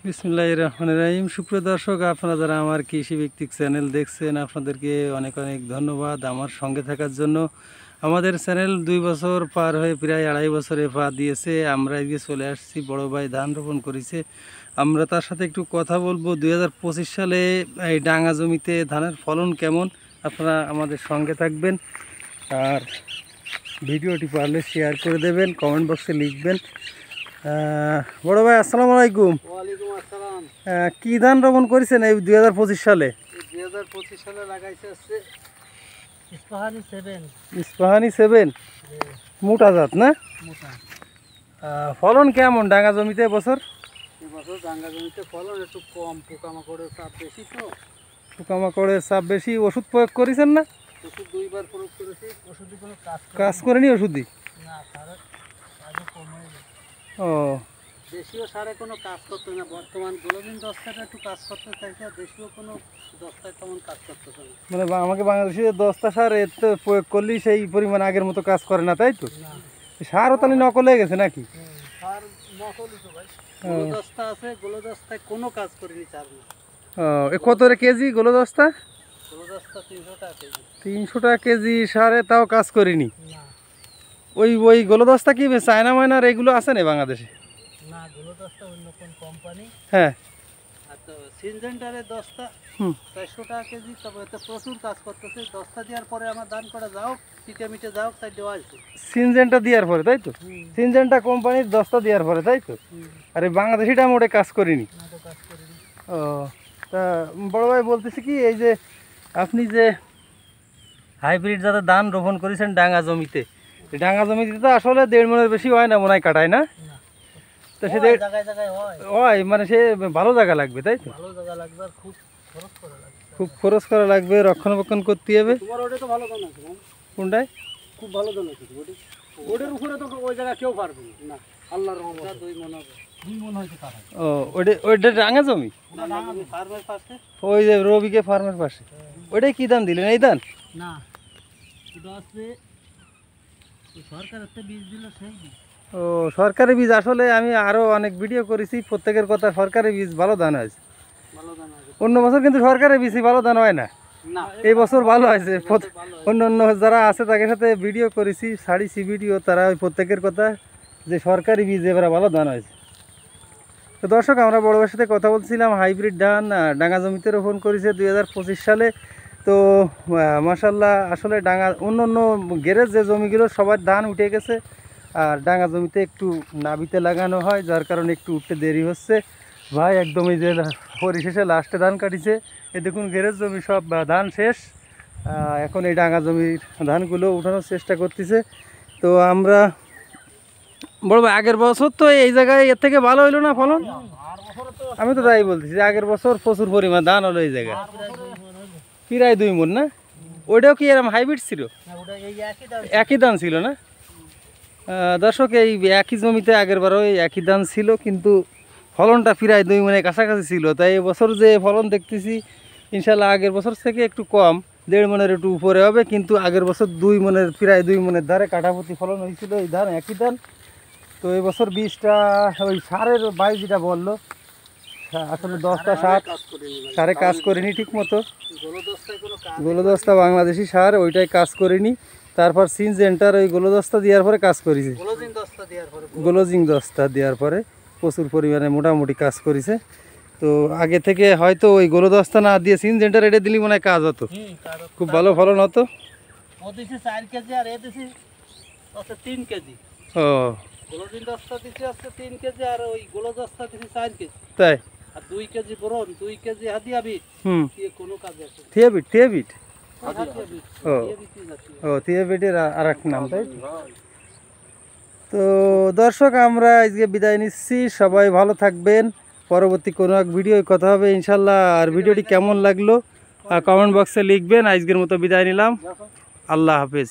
বিসমিল্লাহির রহমানির রহিম। সুপ্রিয় দর্শক, আপনারা যারা আমার কৃষি ভিত্তিক চ্যানেল দেখছেন, আপনাদেরকে অনেক অনেক ধন্যবাদ আমার সঙ্গে থাকার জন্য। আমাদের চ্যানেল 2 বছর পার হয়ে প্রায় 2.5 বছরে পা দিয়েছে। আমরা এদিকে চলে আসছি, বড় ভাই ধান রোপণ করেছে, আমরা তার সাথে একটু কথা বলবো। 2025 সালে এই ডাঙা জমিতে ধানের ফলন কেমন, আপনারা আমাদের সঙ্গে থাকবেন। আর ভিডিওটি পারলে শেয়ার করে দেবেন, কমেন্ট বক্সে লিখবেন। বড় ভাই আসসালামু আলাইকুম। ওয়ালাইকুম আসসালাম। কি ধান রোপণ করেছেন এই 2025 সালে? 2025 সালে লাগাইছে হচ্ছে ইস্পাহানি 7 মোটা জাত না? মোটা। ফলন কেমন ডাঙা জমিতে বছর? এবছর ডাঙ্গা জমিতে ফলন একটু কম, পোকামাকড়ের চাপ বেশি তো। পোকামাকড়ের চাপ বেশি। ওষুধ প্রয়োগ করেছেন না? ওষুধ 2বার প্রয়োগ করেছি, ওষুধে কোনো কাজ করেনি ওষুধই? না, সারের কাজও কম হয়ে গেছে। ও, দেশীয় সারে কোনো কাজ করতে না। বর্তমান গ্লোবিন দস্তাটা একটু কাজ করতে চাইছে, আর দেশীয় কোনো দস্তায় তেমন কাজ করতেছে না। মানে আমাকে বাংলাদেশে 10টা সার এর তো প্রয়োগ করলেই সেই পরিমাণ আগের মতো কাজ করে না, তাই তো? না, সারও তাহলে নকল হয়ে গেছে নাকি? সার নকলই তো ভাই। গোলো দস্তা আছে, গোলো দস্তায় কোনো কাজ করিনি সার না। এ কত রে কেজি গোলো দস্তা? গোলো দস্তা 300 টাকা কেজি। 300 টাকা কেজি সারে তাও কাজ করিনি। না ওই গোলো দস্তা কি চায়না মায়নার এগুলো আছে না বাংলাদেশে? না, গোলো দস্তা অন্য কোন কোম্পানি। হ্যাঁ। আর তো সিনজেন্টারের দস্তা 400 টাকা কেজি। তবে এতে প্রচুর কাজ করতেছে। দস্তা দেওয়ার পরে আমার দান করা যাও, পিঠে মিটে যাও, তাই দেওয়া আছে। সিনজেন্টা দেওয়ার পরে, তাই তো? সিনজেন্টা কোম্পানির দস্তা দেওয়ার পরে, তাই তো? আর এই বাংলাদেশিটা মোটে কাজ করিনি। না তো কাজ করিনি। ও, তা বড় ভাই বলতেছি কি, এই যে আপনি যে হাইব্রিড জাতের ধান রোপণ করেছেন ডাঙা জমিতে, এই ডাঙা জমিতে তো আসলে 1.5 মণের বেশি হয় না মনে হয় কাটায় না? না, তো সে জায়গায় জায়গায় হয়। হয়, মানে সে ভালো জায়গা লাগবে, তাই তো? ভালো জায়গা লাগবে, আর খুব খরচ করা লাগবে। খুব খরচ করা লাগবে, রক্ষণাবেক্ষণ করতে হবে। তোমার ওটা তো ভালো দাম আছে না? কোনটায়? খুব ভালো দাম আছে ওটা। ওটার উপরে তো ওই জায়গা কেউ পারবে না। আল্লাহর রহমতে 2 মণ হবে। 2 মণ হয়তো তার। ও, ওইটা ডাঙা জমি? ওটা ডাঙা ফার্মের পাশে। ওই যে রবিকে ফার্মের পাশে। ওইটাই কি দাম দিলেন এই ধান? না, এটা আছে সরকার একটা বীজ দিল, সেই বীজ। ও, সরকারি বীজ। আসলে আমি আরও অনেক ভিডিও করেছি, প্রত্যেকের কথা সরকারি বীজ ভালো ধান হয়েছে। ভালো দাম আছে। অন্য বছর কিন্তু সরকারি বীজই ভালো ধান হয় না, না, এই বছর ভালো হয়েছে। ভালো অন্য অন্য যারা আছে তাদের সাথে ভিডিও করেছি, ছাড়িছি ভিডিও, তারা ওই প্রত্যেকের কথা যে সরকারি বীজ এবারে ভালো ধান হয়েছে। তো দর্শক, আমরা বড় ভাইয়ের সাথে কথা বলছিলাম, হাইব্রিড ধান ডাঙা জমিতে রোপণ করেছে 2025 সালে। তো মাশাল্লাহ, আসলে ডাঙা অন্য অন্য গ্যারেজ যে জমিগুলো সবার ধান উঠে গেছে, আর ডাঙা জমিতে একটু নাবিতে লাগানো হয়, যার কারণে একটু উঠতে দেরি হচ্ছে। ভাই একদমই যে পরিশেষে লাস্টে ধান কাটিছে, এ দেখুন গ্যারেজ জমি সব ধান শেষ। এখন এই ডাঙা জমির ধানগুলো উঠানোর চেষ্টা করতেছে। তো আমরা বড় ভাই, আগের বছর তো এই জায়গায় এর থেকে ভালো হইলো না ফলন? আমি তো তাই বলতেছি, আগের বছর প্রচুর পরিমাণ ধান হলো এই জায়গায়, প্রায় 2 মণ না? ওইটাও কি এরকম হাইব্রিড ছিল? একই ধান ছিল না? দর্শক, এই একই জমিতে আগের বারও এই একই ধান ছিল, কিন্তু ফলনটা প্রায় 2 মণের কাছাকাছি ছিল। তাই এবছর যে ফলন দেখতেছি, ইনশাল্লাহ আগের বছর থেকে একটু কম, 1.5 মণের একটু উপরে হবে। কিন্তু আগের বছর 2 মণের, প্রায় 2 মণের ধারে কাঠাপতি ফলন হয়েছিল এই ধান, একই ধান। তো এবছর বীজটা ওই সারের ভাই যেটা বললো, আসলে 10টা সার সারে কাজ করিনি ঠিক মতো। গোলদস্তা বাংলাদেশি সার, ওইটাই কাজ করিনি। তারপর সিনজেন্টার ওই গোলদস্তা দেওয়ার পরে কাজ করেছে, গোলজিং দস্তা দেওয়ার পরে প্রচুর পরিমাণে মোটামুটি কাজ করেছে। তো আগে থেকে হয়তো ওই গোলদস্তা না দিয়ে সিনজেন্টার এটা দিলে মনে হয় কাজ হতো, খুব ভালো ফলন হতো। 4 কেজি আর এ দিছি 3 কেজি। ও, গোলজিন দস্তা দিছি আছে 3 কেজি, আর ওই গোলো দস্তা দিছি 4 কেজি। তাই? আর 2 কেজি বোরন, 2 কেজি হাদিয়া বিট। কোনো কাজে আসে? থিয়াবিট, থিয়াবিট। হাদিয়া বিট। ও এই বিটই যাচ্ছে। ও, থিয়াবিটের আর এক নাম, তাই? তো দর্শক, আমরা আজকে বিদায় নিচ্ছি, সবাই ভালো থাকবেন। পরবর্তী কোনো এক ভিডিও কথা হবে ইনশাল্লাহ। আর ভিডিওটি কেমন লাগলো কমেন্ট বক্সে লিখবেন। আজকের মতো বিদায় নিলাম, আল্লাহ হাফেজ।